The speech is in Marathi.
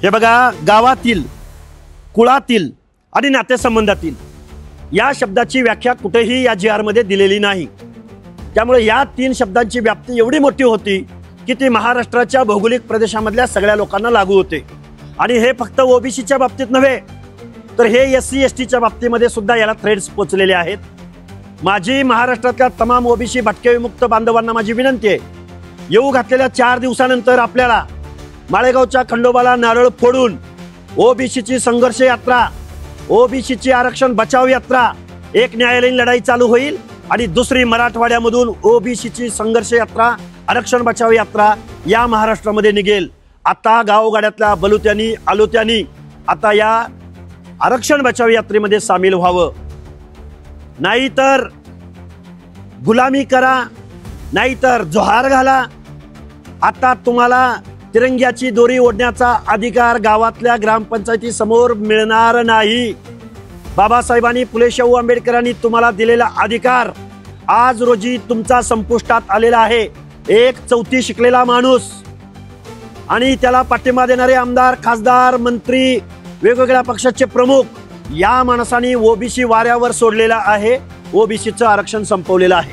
हे बघा, गावातील, कुळातील आणि नातेसंबंधातील या शब्दाची व्याख्या कुठेही या जी आर मध्ये दिलेली नाही। त्यामुळे या 3 शब्दांची व्याप्ती एवढी मोठी होती की ती महाराष्ट्राच्या भौगोलिक प्रदेशामधल्या सगळ्या लोकांना लागू होते। आणि हे फक्त ओबीसीच्या बाबतीत नव्हे, तर हे एससी एसटीच्या बाबतीमध्ये सुद्धा याला थ्रेड्स पोचलेले आहेत। माझी महाराष्ट्रातल्या तमाम ओबीसी भटके विमुक्त बांधवांना माझी विनंती आहे, येऊ घातलेल्या 4 दिवसानंतर आपल्याला माळेगावच्या खंडोबाला नारळ फोडून ओबीसीची संघर्ष यात्रा, ओबीसीची आरक्षण बचाव यात्रा, एक न्यायालयीन लढाई चालू होईल आणि दुसरी मराठवाड्यामधून ओबीसीची संघर्ष यात्रा, आरक्षण बचाव यात्रा या महाराष्ट्रामध्ये निघेल। आता गावगाड्यातल्या बलुत्यांनी आलोत्यांनी आता या आरक्षण बचाव यात्रेमध्ये सामील व्हावं, नाहीतर गुलामी करा, नाहीतर जोहार घाला। आता तुम्हाला तिरंग्याची दोरी ओढण्याचा अधिकार गावातल्या ग्रामपंचायती समोर मिळणार नाही। बाबासाहेबांनी, फुले शाहू आंबेडकरांनी तुम्हाला दिलेला अधिकार आज रोजी तुमचा संपुष्टात आलेला आहे। एक 4थी शिकलेला माणूस आणि त्याला पाठिंबा देणारे आमदार, खासदार, मंत्री, वेगवेगळ्या पक्षाचे प्रमुख, या माणसाने ओबीसी वाऱ्यावर सोडलेला आहे, ओबीसीचं आरक्षण संपवलेलं आहे।